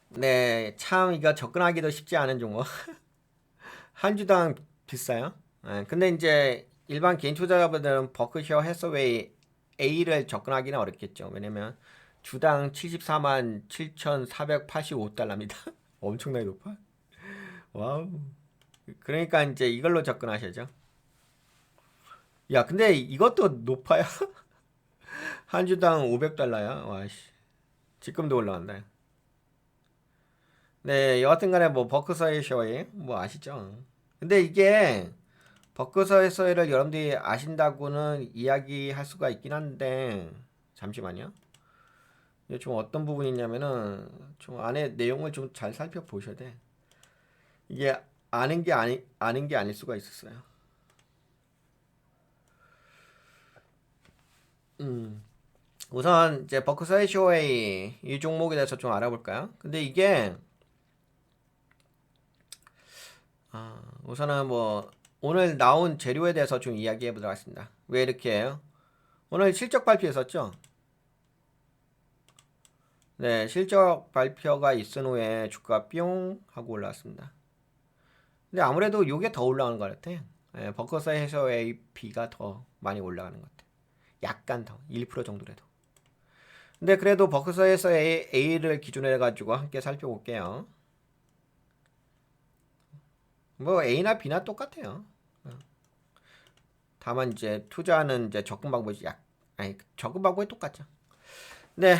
네, 참 이거 접근하기도 쉽지 않은 종목. 한 주당 비싸요. 예, 근데 이제 일반 개인 투자자분들은 버크셔 해서웨이 A를 접근하기는 어렵겠죠. 왜냐면 주당 74만 7,485달러입니다. 엄청나게 높아. 와우. 그러니까 이제 이걸로 접근하셔죠. 야, 근데 이것도 높아요. 한 주당 500달러야. 와씨. 지금도 올라간다. 네, 여하튼간에 뭐 버크셔의 셔웨이 뭐 아시죠? 근데 이게 버크셔에서를 여러분들이 아신다고는 이야기할 수가 있긴 한데 잠시만요. 이게 좀 어떤 부분이냐면은 좀 안에 내용을 좀 잘 살펴보셔야 돼. 이게 아는 게 아닐 수가 있었어요. 음. 우선 이제 버크셔 쇼웨이 이 종목에 대해서 좀 알아볼까요? 근데 이게 우선은 뭐 오늘 나온 재료에 대해서 좀 이야기해 보도록 하겠습니다. 왜 이렇게 해요? 오늘 실적 발표했었죠? 네, 실적 발표가 있은 후에 주가 뿅 하고 올라왔습니다. 근데 아무래도 이게 더 올라가는 것 같아요. 예, 버커서에서 AP가 더 많이 올라가는 것 같아요. 약간 더, 1% 정도라도. 근데 그래도 버커서에서 A를 기준으로 해가지고 함께 살펴볼게요. 뭐 A나 B나 똑같아요. 다만 이제 투자하는 이제 접근 방법이 아니 접근 방법이 똑같죠. 네,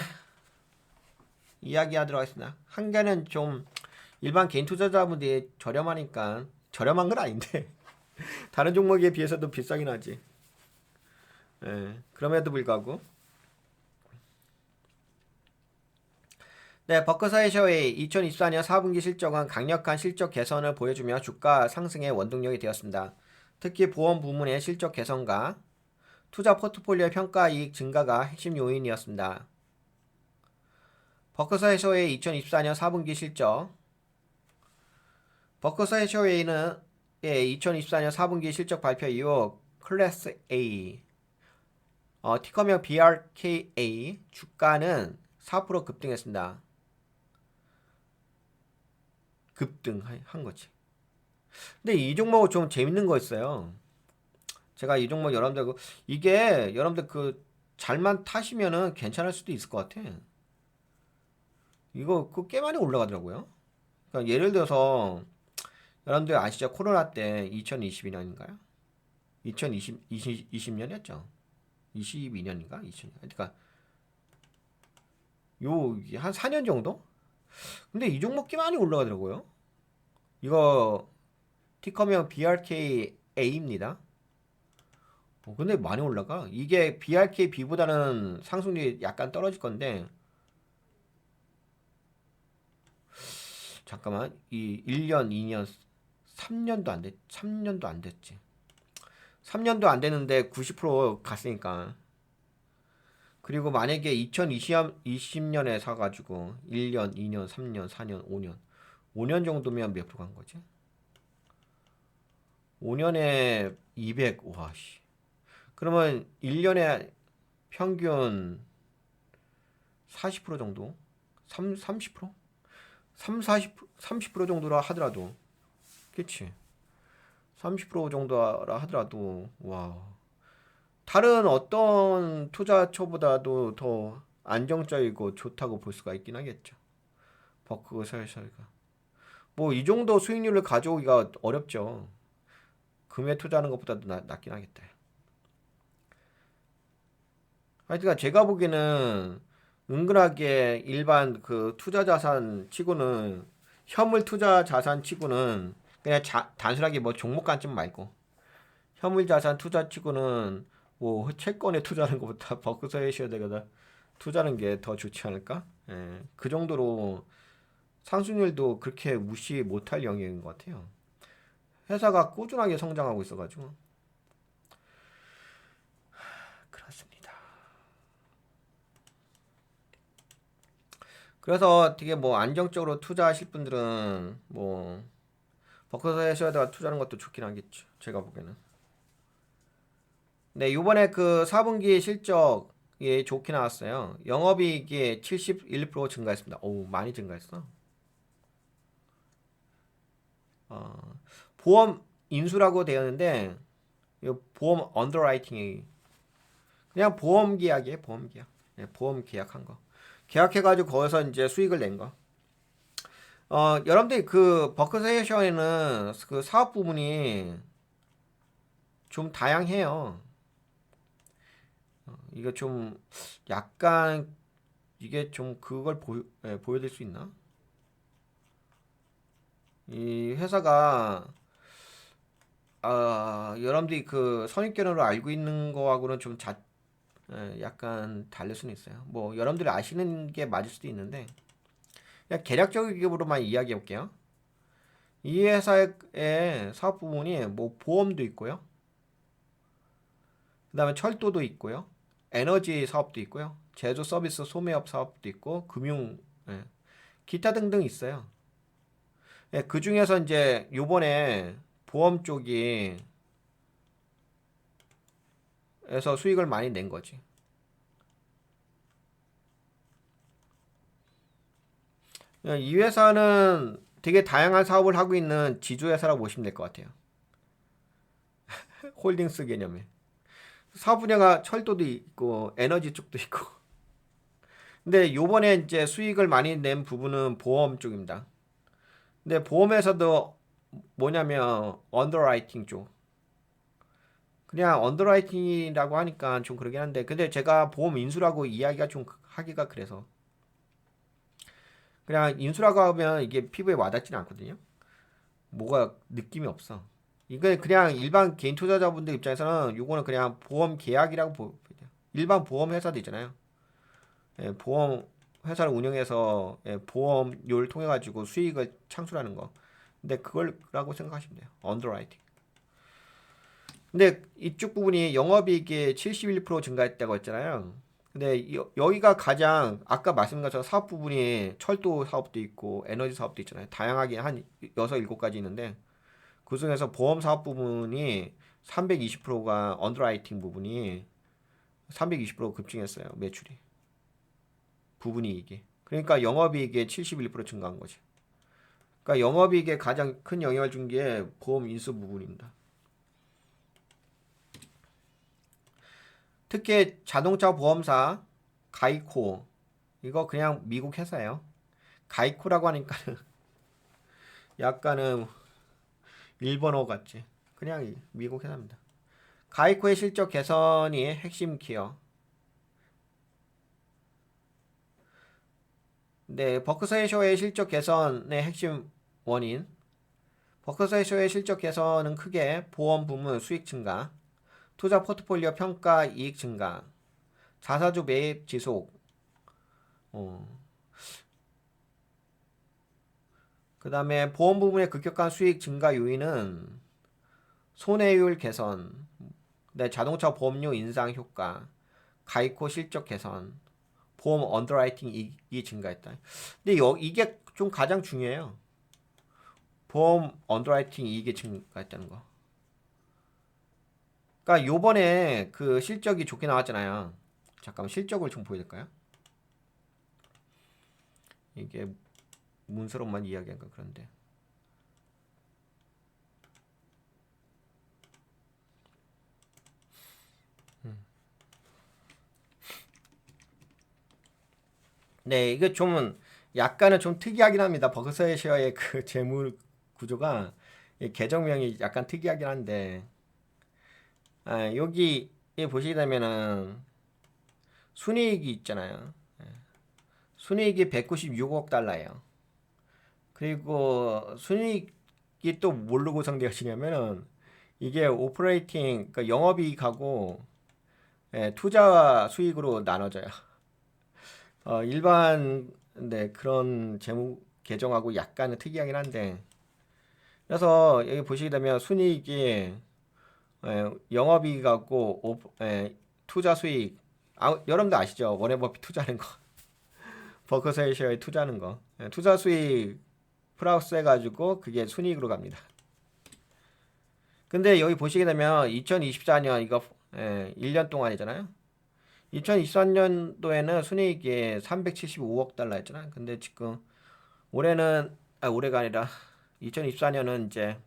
이야기하도록 하겠습니다. 한 개는 좀 일반 개인 투자자분들이 저렴하니까 저렴한 건 아닌데 다른 종목에 비해서도 비싸긴 하지. 예, 그럼에도 불구하고 네, 버크셔의 2024년 4분기 실적은 강력한 실적 개선을 보여주며 주가 상승의 원동력이 되었습니다. 특히 보험 부문의 실적 개선과 투자 포트폴리오 평가 이익 증가가 핵심 요인이었습니다. 버크셔의 2024년 4분기 실적 버크셔웨이는 2024년 4분기 실적 발표 이후 클래스 A 티커명 BRKA 주가는 4% 급등했습니다. 급등한 거지. 근데 이 종목 좀 재밌는 거 있어요. 제가 이 종목 여러분들 이게 여러분들 그 잘만 타시면은 괜찮을 수도 있을 것 같아. 이거 꽤 많이 올라가더라고요. 그러니까 예를 들어서 여러분들 아시죠? 코로나 때 2022년인가요? 2020년이었죠. 22년인가? 2000년. 그러니까 요 한 4년 정도? 근데 이 종목 꽤 많이 올라가더라고요. 이거 티커명 BRKA입니다. 근데 많이 올라가. 이게 BRKB보다는 상승률이 약간 떨어질 건데 잠깐만 이 1년, 2년, 3년도 안 됐지. 3년도 안 됐는데 90% 갔으니까. 그리고 만약에 2020년에 사가지고 1년, 2년, 3년, 4년, 5년 5년 정도면 몇 프로 간 거지? 5년에 200, 와, 씨. 그러면 1년에 평균 40% 정도? 30%? 30% 정도라 하더라도, 그치? 30% 정도라 하더라도, 와. 다른 어떤 투자처보다도 더 안정적이고 좋다고 볼 수가 있긴 하겠죠. 버크셔가. 뭐, 이 정도 수익률을 가져오기가 어렵죠. 금에 투자하는 것보다도 낫긴 하겠다. 하여튼 제가 보기에는 은근하게 일반 그 투자 자산 치고는 현물 투자 자산 치고는 그냥 단순하게 뭐 종목 관점 말고 현물 자산 투자 치고는 뭐 채권에 투자하는 것보다 버크셔에 되거나 투자하는 게 더 좋지 않을까? 예, 그 정도로 상승률도 그렇게 무시 못할 영역인 것 같아요. 회사가 꾸준하게 성장하고 있어가지고 그렇습니다. 그래서 되게 뭐 안정적으로 투자하실 분들은 뭐 버크셔에다가 투자하는 것도 좋긴 하겠죠. 제가 보기에는. 네, 요번에 그 4분기 실적이 좋게 나왔어요. 영업이익이 71% 증가했습니다. 오, 많이 증가했어. 보험 인수라고 되어 있는데 이 보험 언더라이팅이 그냥 보험 계약이에요. 보험 계약. 예, 보험 계약한 거. 계약해가지고 거기서 이제 수익을 낸 거. 여러분들이 그 버크셔에는 그 사업 부분이 좀 다양해요. 이거 좀 약간 이게 좀 그걸 보여드릴 수 있나? 이 회사가 여러분들이 그 선입견으로 알고 있는 거하고는 좀 약간 다를 수는 있어요. 뭐 여러분들이 아시는 게 맞을 수도 있는데 그냥 개략적으로만 이야기해 볼게요. 이 회사의 사업 부분이 뭐 보험도 있고요. 그다음에 철도도 있고요. 에너지 사업도 있고요. 제조 서비스 소매업 사업도 있고 금융 예, 기타 등등 있어요. 예, 그 중에서 이제 요번에 보험 쪽이 에서 수익을 많이 낸 거지. 이 회사는 되게 다양한 사업을 하고 있는 지주회사라고 보시면 될 것 같아요. 홀딩스 개념에. 사업 분야가 철도도 있고 에너지 쪽도 있고. 근데 요번에 이제 수익을 많이 낸 부분은 보험 쪽입니다. 근데 보험에서도 뭐냐면 언더라이팅 쪽. 그냥 언더라이팅이라고 하니까 좀 그러긴 한데 근데 제가 보험 인수라고 이야기가 좀 하기가 그래서 그냥 인수라고 하면 이게 피부에 와닿지는 않거든요. 뭐가 느낌이 없어. 이게 그냥 일반 개인 투자자분들 입장에서는 요거는 그냥 보험 계약이라고 보면 돼요. 일반 보험 회사도 있잖아요. 예, 보험 회사를 운영해서 보험료를 통해 가지고 수익을 창출하는 거. 근데 그걸라고 생각하시면 돼요. 언더라이팅. 근데 이쪽 부분이 영업이익이 71% 증가했다고 했잖아요. 근데 여기가 가장 아까 말씀드린 것처럼 사업 부분이 철도 사업도 있고 에너지 사업도 있잖아요. 다양하게 한 6, 7가지 있는데 그 중에서 보험 사업 부분이 320%가 언더라이팅 부분이 320% 급증했어요. 매출이. 부분이 이익이. 그러니까 영업이익의 71% 증가한 거지. 그러니까 영업이익에 가장 큰 영향을 준 게 보험 인수 부분입니다. 특히 자동차 보험사 가이코 이거 그냥 미국 회사예요. 가이코라고 하니까 약간은 일본어 같지. 그냥 미국 회사입니다. 가이코의 실적 개선이 핵심 기여. 네, 버크셔의 실적 개선의 핵심 원인. 버크셔의 실적 개선은 크게 보험 부문 수익 증가, 투자 포트폴리오 평가 이익 증가, 자사주 매입 지속. 어. 그다음에 보험 부문의 급격한 수익 증가 요인은 손해율 개선, 네, 자동차 보험료 인상 효과, 가이코 실적 개선, 보험 언더라이팅 이익이 증가했다. 근데 이게 좀 가장 중요해요. 보험 언더라이팅 이익이 증가했다는 거. 그러니까 요번에 그 실적이 좋게 나왔잖아요. 잠깐만 실적을 좀 보여줄까요? 이게 문서로만 이야기한가 그런데. 네, 이게 좀 약간은 좀 특이하긴 합니다. 버크셔의 그 재무 구조가 이 계정명이 약간 특이하긴 한데 여기 보시게 되면은 순이익이 있잖아요. 순이익이 196억 달러예요. 그리고 순이익이 또 뭘로 구성되어지냐면은 이게 오퍼레이팅 그러니까 영업이익하고 투자 수익으로 나눠져요. 일반 네, 그런 재무 계정하고 약간은 특이하긴 한데 그래서 여기 보시게 되면 순이익이 영업이익하고 투자 수익 여러분도 아시죠? 워렌 버핏 투자하는 거 버크셔에 투자하는 거 투자 수익 플러스 해가지고 그게 순이익으로 갑니다. 근데 여기 보시게 되면 2024년 이거 1년 동안이잖아요. 2023년도에는 순이익이 375억 달러였잖아. 근데 지금 올해는 올해가 아니라 2024년은 이제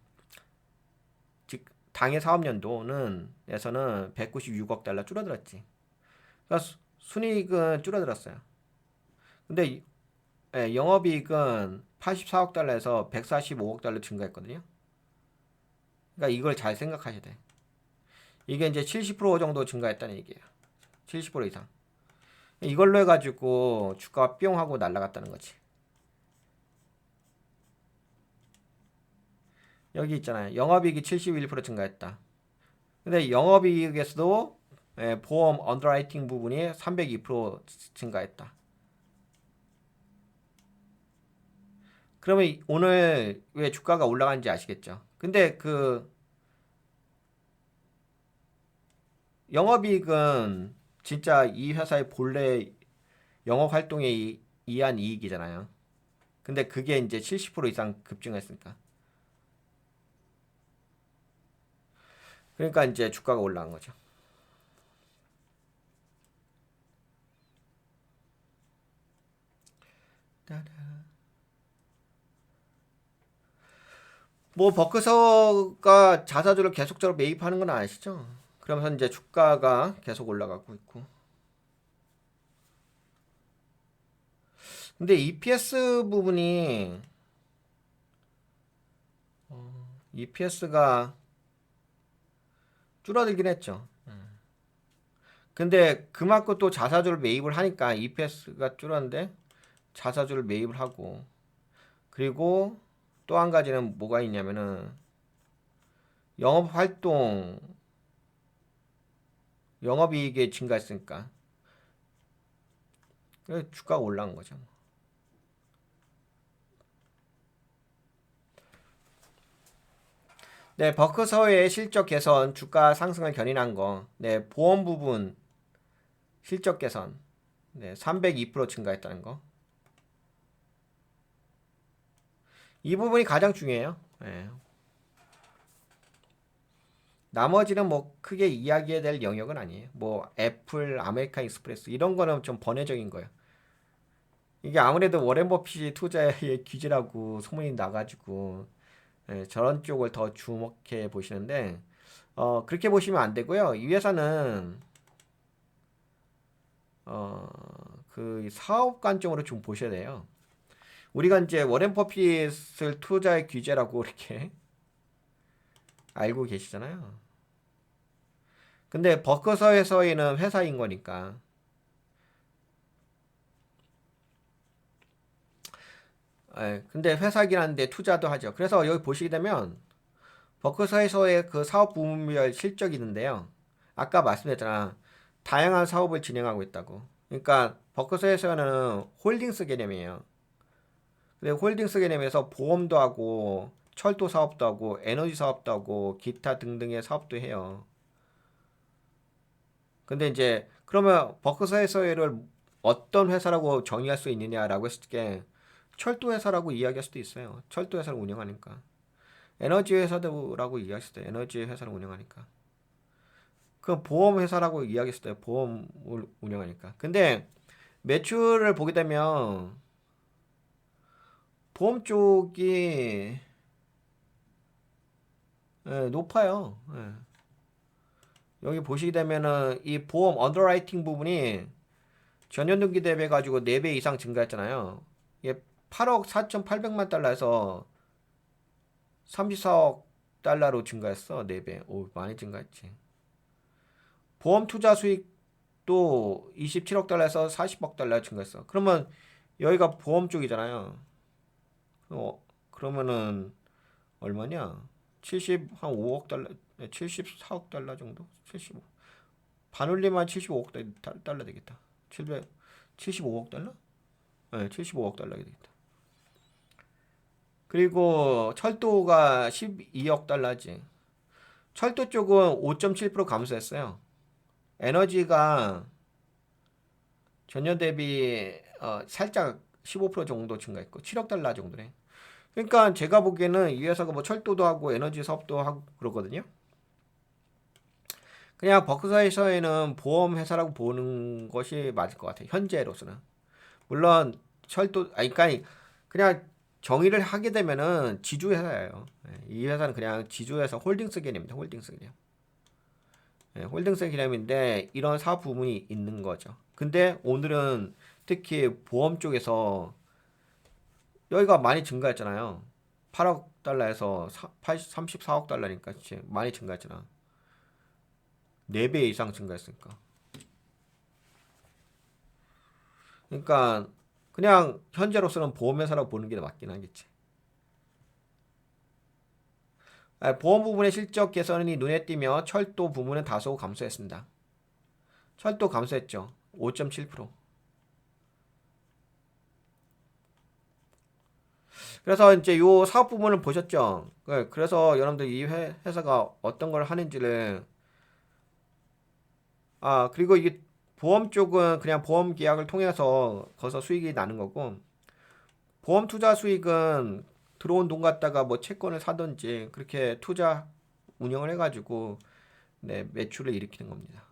당해 사업연도는 에서는 196억 달러 줄어들었지. 그러니까 순이익은 줄어들었어요. 근데 영업이익은 84억 달러에서 145억 달러 증가했거든요. 그러니까 이걸 잘 생각하셔야 돼. 이게 이제 70% 정도 증가했다는 얘기예요. 70% 이상. 이걸로 해가지고 주가가 뿅 하고 날아갔다는 거지. 여기 있잖아요. 영업이익이 71% 증가했다. 근데 영업이익에서도 보험 언더라이팅 부분이 302% 증가했다. 그러면 오늘 왜 주가가 올라간지 아시겠죠? 근데 그 영업이익은 진짜 이 회사의 본래 영업 활동에 의한 이익이잖아요. 근데 그게 이제 70% 이상 급증했으니까. 그러니까 이제 주가가 올라간 거죠. 뭐 버크서가 자사주를 계속적으로 매입하는 건 아시죠? 그러면서 이제 주가가 계속 올라가고 있고. 근데 EPS 부분이 EPS가 줄어들긴 했죠. 근데 그만큼 또 자사주를 매입을 하니까 EPS가 줄었는데 자사주를 매입을 하고, 그리고 또 한 가지는 뭐가 있냐면은 영업 활동 영업이익이 증가했으니까 주가가 올라간 거죠. 네, 버크서의 실적 개선, 주가 상승을 견인한 거. 네, 보험 부분 실적 개선. 네, 302% 증가했다는 거. 이 부분이 가장 중요해요. 네. 나머지는 뭐 크게 이야기해야 될 영역은 아니에요. 뭐 애플, 아메리칸 익스프레스 이런 거는 좀 번외적인 거예요. 이게 아무래도 워렌 버핏이 투자의 귀재라고 소문이 나가지고 저런 쪽을 더 주목해 보시는데 그렇게 보시면 안 되고요. 이 회사는 그 사업 관점으로 좀 보셔야 돼요. 우리가 이제 워렌 버핏을 투자의 귀재라고 이렇게 알고 계시잖아요. 근데 버크서에서는 회사인 거니까. 근데 회사긴 한데 투자도 하죠. 그래서 여기 보시게 되면 버크서에서의 그 사업 부문별 실적이 있는데요. 아까 말씀드렸잖아. 다양한 사업을 진행하고 있다고. 그러니까 버크서에서는 홀딩스 개념이에요. 근데 홀딩스 개념에서 보험도 하고 철도 사업도 하고 에너지 사업도 하고 기타 등등의 사업도 해요. 근데 이제 그러면 버크셔에서를 어떤 회사라고 정의할 수 있느냐라고 했을 때 철도 회사라고 이야기할 수도 있어요. 철도 회사를 운영하니까. 에너지 회사라고 이야기할 수도 있어요. 에너지 회사를 운영하니까. 그 보험 회사라고 이야기했을 때 보험을 운영하니까. 근데 매출을 보게 되면 보험 쪽이 높아요. 여기 보시게 되면은 이 보험 언더라이팅 부분이 전년 동기 대비 가지고 4배 이상 증가했잖아요. 이게 8억 4,800만 달러에서 34억 달러로 증가했어. 4배. 오, 많이 증가했지. 보험 투자 수익도 27억 달러에서 40억 달러 증가했어. 그러면 여기가 보험 쪽이잖아요. 그러면은 얼마냐? 한 5억 달러, 74억 달러 정도? 75. 반올림한 75억 달러 되겠다. 75억 달러? 네, 75억 달러 되겠다. 그리고 철도가 12억 달러지. 철도 쪽은 5.7% 감소했어요. 에너지가 전년 대비 살짝 15% 정도 증가했고 7억 달러 정도네. 그러니까 제가 보기에는 이 회사가 뭐 철도도 하고 에너지 사업도 하고 그러거든요. 그냥 버크셔에서는 보험 회사라고 보는 것이 맞을 것 같아요. 현재로서는. 물론 철도 그러니까 그냥 정의를 하게 되면은 지주회사예요. 이 회사는 그냥 지주회사 홀딩스 개념입니다. 홀딩스 개념. 홀딩스 개념인데 이런 사업 부문이 있는 거죠. 근데 오늘은 특히 보험 쪽에서 여기가 많이 증가했잖아요. 8억 달러에서 34억 달러니까 많이 증가했잖아. 4배 이상 증가했으니까. 그러니까 그냥 현재로서는 보험회사라고 보는 게 맞긴 하겠지. 보험 부분의 실적 개선이 눈에 띄며 철도 부문은 다소 감소했습니다. 철도 감소했죠. 5.7%. 그래서 이제 요 사업 부문을 보셨죠. 그래서 여러분들 이 회사가 어떤 걸 하는지를 그리고 이게 보험 쪽은 그냥 보험 계약을 통해서 거기서 수익이 나는 거고 보험 투자 수익은 들어온 돈 갖다가 뭐 채권을 사든지 그렇게 투자 운영을 해가지고 네, 매출을 일으키는 겁니다.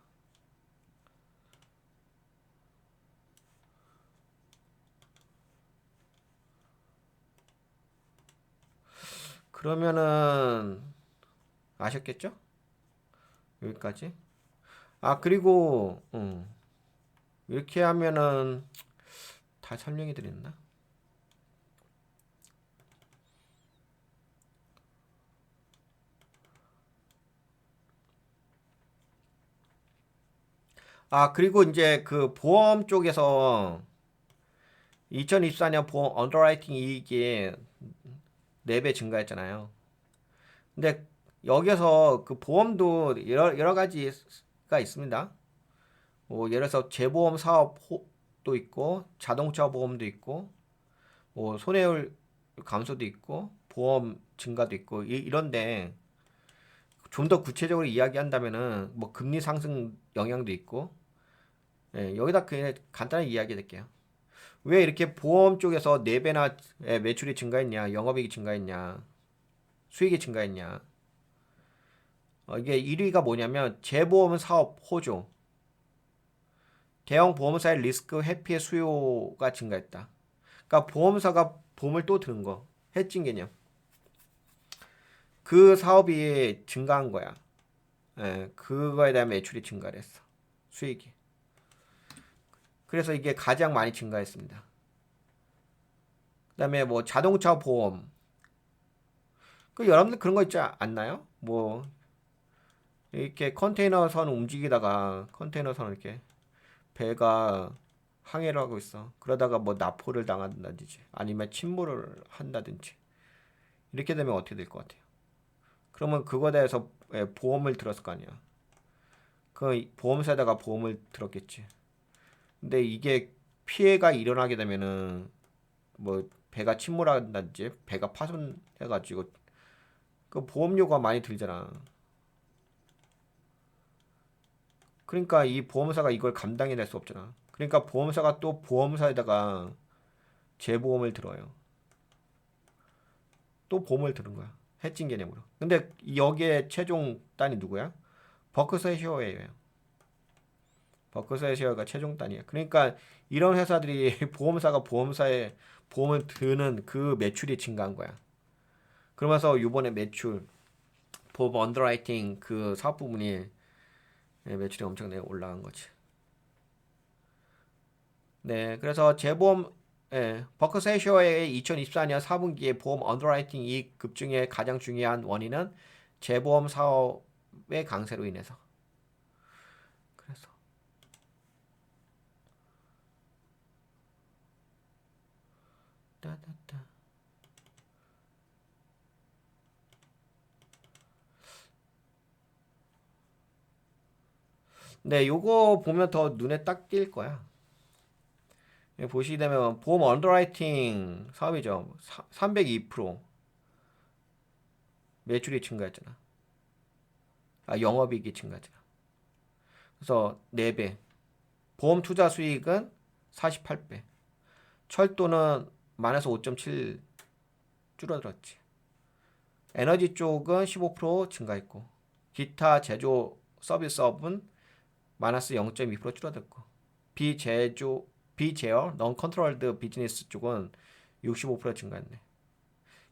그러면은 아셨겠죠? 여기까지. 그리고 이렇게 하면은 다 설명해 드렸나? 그리고 이제 그 보험 쪽에서 2024년 보험 언더라이팅 이익이 4배 증가했잖아요. 근데 여기서 그 보험도 여러 가지가 있습니다. 뭐 예를 들어서 재보험 사업도 있고 자동차 보험도 있고 뭐 손해율 감소도 있고 보험 증가도 있고 이런데 좀 더 구체적으로 이야기한다면은 뭐 금리 상승 영향도 있고 여기다 그냥 간단히 이야기해 드릴게요. 왜 이렇게 보험 쪽에서 4배나 매출이 증가했냐, 영업이익이 증가했냐, 수익이 증가했냐. 이게 1위가 뭐냐면 재보험 사업 호조, 대형 보험사의 리스크 회피의 수요가 증가했다. 그러니까 보험사가 보험을 또 드는 거, 해칭 개념. 그 사업이 증가한 거야. 그거에 대한 매출이 증가를 했어. 수익이. 그래서 이게 가장 많이 증가했습니다. 그다음에 뭐 자동차 보험. 여러분들 그런 거 있지 않나요? 뭐 이렇게 컨테이너선 움직이다가 컨테이너선 이렇게 배가 항해를 하고 있어. 그러다가 뭐 납포를 당한다든지 아니면 침몰을 한다든지 이렇게 되면 어떻게 될 것 같아요? 그러면 그거에 대해서 보험을 들었을 거 아니야. 그 보험사에다가 보험을 들었겠지. 근데 이게 피해가 일어나게 되면은 뭐 배가 침몰한다든지 배가 파손해가지고 그 보험료가 많이 들잖아. 그러니까 이 보험사가 이걸 감당해낼 수 없잖아. 그러니까 보험사가 또 보험사에다가 재보험을 들어요. 또 보험을 드는 거야. 해칭 개념으로. 근데 여기에 최종 단이 누구야? 버크셔예요. 버크셔가 최종 단이야. 그러니까 이런 회사들이 보험사가 보험사에 보험을 드는 그 매출이 증가한 거야. 그러면서 이번에 매출, 보험 언더라이팅 그 사업 부분이 매출이 엄청나게 올라간 거지. 네, 그래서 재보험 버크셔의 2024년 4분기에 보험 언더라이팅 이익 급증의 가장 중요한 원인은 재보험 사업의 강세로 인해서. 그래서 따따따. 네, 요거 보면 더 눈에 딱 띌 거야. 보시게 되면 보험 언더라이팅 사업이죠. 302% 매출이 증가했잖아. 영업이익이 증가했잖아. 그래서 4배. 보험 투자 수익은 48배. 철도는 만에서 5.7 줄어들었지. 에너지 쪽은 15% 증가했고 기타 제조 서비스업은 마이너스 0.2% 줄어들고 비제어 non controlled 비즈니스 쪽은 65% 증가했네.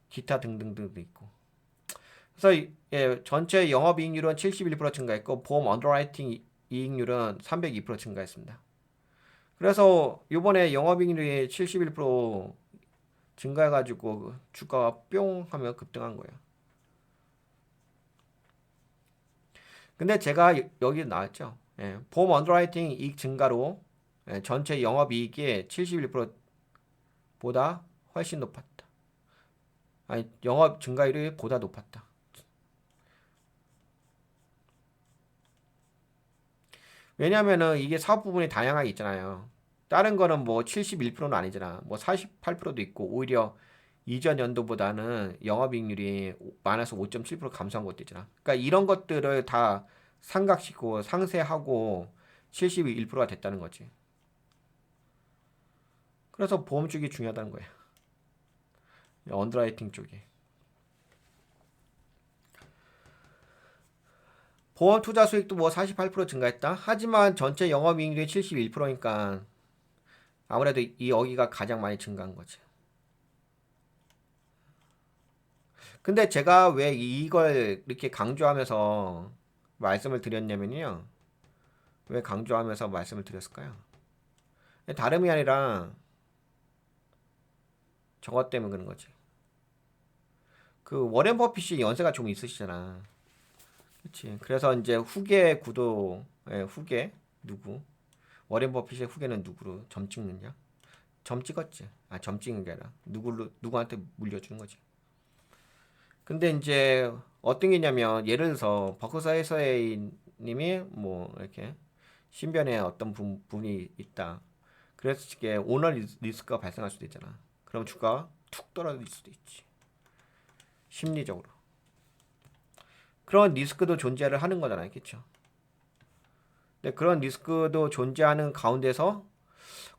기타 등등등도 있고. 그래서 예, 전체 영업이익률은 71% 증가했고 보험 언더라이팅 이익률은 302% 증가했습니다. 그래서 이번에 영업이익률이 71% 증가해가지고 주가가 뿅 하면 급등한 거예요. 근데 제가 여기 나왔죠. 예, 보험 언더라이팅 이익 증가로 예, 전체 영업이익이 71%보다 훨씬 높았다. 아니 영업 증가율이 보다 높았다. 왜냐면은 이게 사업 부분이 다양하게 있잖아요. 다른 거는 뭐 71%는 아니잖아. 뭐 48%도 있고 오히려 이전 연도보다는 영업이익률이 마이너스 5.7% 감소한 것도 있잖아. 그러니까 이런 것들을 다 삼각시키고 상쇄하고 71%가 됐다는 거지. 그래서 보험 쪽이 중요하다는 거야. 언더라이팅 쪽이. 보험 투자 수익도 뭐 48% 증가했다. 하지만 전체 영업이익률이 71%니까 아무래도 이 여기가 가장 많이 증가한 거지. 근데 제가 왜 이걸 이렇게 강조하면서 말씀을 드렸냐면요. 왜 강조하면서 말씀을 드렸을까요? 다름이 아니라 저것 때문에 그런 거지. 그 워렌 버핏이 연세가 좀 있으시잖아. 그렇지. 그래서 이제 후계 구도, 예, 후계 누구? 워렌 버핏의 후계는 누구로 점 찍느냐? 점 찍었지. 아, 점 찍는 게 아니라 누구한테 물려주는 거지. 근데 이제 어떤 게 있냐면 예를 들어서 버크셔 해서웨이 님이 뭐 이렇게 신변에 어떤 분이 있다. 그래서 이게 오너 리스크가 발생할 수도 있잖아. 그럼 주가가 툭 떨어질 수도 있지. 심리적으로. 그런 리스크도 존재를 하는 거잖아요. 그렇죠? 근데 그런 리스크도 존재하는 가운데서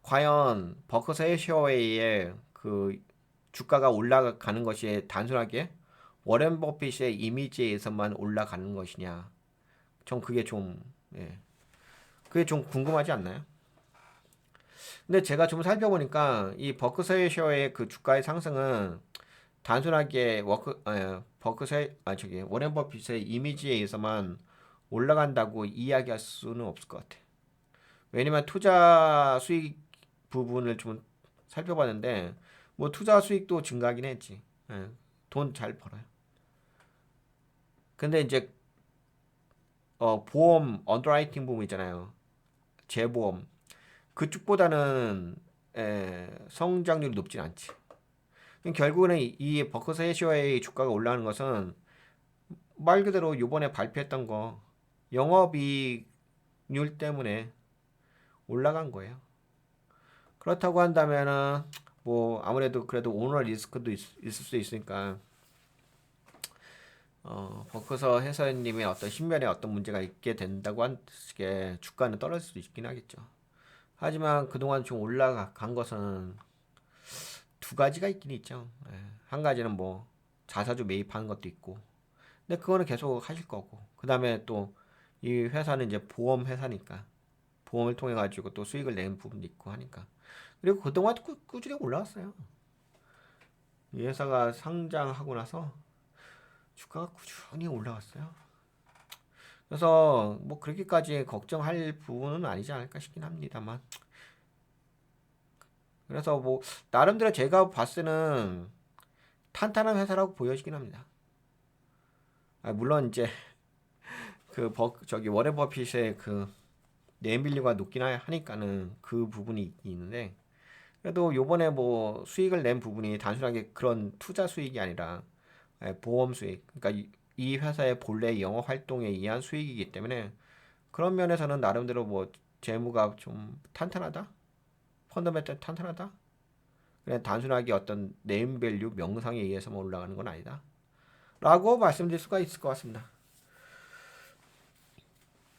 과연 버크셔 해서웨이의 그 주가가 올라가는 것이 단순하게 워렌 버핏의 이미지에서만 올라가는 것이냐? 전 그게 좀 예. 그게 좀 궁금하지 않나요? 근데 제가 좀 살펴보니까 이 버크셔의 그 주가의 상승은 단순하게 버크셔 저기 워렌 버핏의 이미지에 의해서만 올라간다고 이야기할 수는 없을 것 같아. 왜냐면 투자 수익 부분을 좀 살펴봤는데 뭐 투자 수익도 증가하긴 했지. 예, 돈 잘 벌어요. 근데 이제 보험 언더라이팅 부분 있잖아요. 재보험 그쪽보다는 성장률이 높진 않지. 결국에는 이 버크셔 해시웨이 주가가 올라가는 것은 말 그대로 요번에 발표했던 거 영업이익률 때문에 올라간 거예요. 그렇다고 한다면은 뭐 아무래도 그래도 오너 리스크도 있을 수 있으니까 버크셔 해서님의 어떤 신변에 어떤 문제가 있게 된다고 한 식의 주가는 떨어질 수도 있긴 하겠죠. 하지만 그동안 좀 올라간 것은 두 가지가 있긴 있죠. 예. 한 가지는 뭐 자사주 매입하는 것도 있고, 근데 그거는 계속 하실 거고, 그 다음에 또 이 회사는 이제 보험 회사니까 보험을 통해 가지고 또 수익을 내는 부분도 있고 하니까. 그리고 그동안 꾸준히 올라왔어요. 이 회사가 상장하고 나서 주가가 꾸준히 올라왔어요. 그래서 뭐 그렇게까지 걱정할 부분은 아니지 않을까 싶긴 합니다만. 그래서 뭐 나름대로 제가 봤을 때는 탄탄한 회사라고 보여지긴 합니다. 물론 이제 저기 워렌 버핏의 그 네임밸류가 높긴 하니까는 그 부분이 있는데 그래도 요번에 뭐 수익을 낸 부분이 단순하게 그런 투자 수익이 아니라 보험 수익, 그러니까 이 회사의 본래 영업 활동에 의한 수익이기 때문에 그런 면에서는 나름대로 뭐 재무가 좀 탄탄하다, 펀더멘털 탄탄하다. 그냥 단순하게 어떤 네임밸류 명상에 의해서만 올라가는 건 아니다. 라고 말씀드릴 수가 있을 것 같습니다.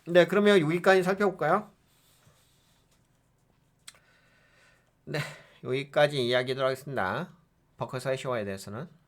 네, 그러면 여기까지 살펴볼까요? 네, 여기까지 이야기하도록 하겠습니다. 버크셔 해시웨이에 대해서는.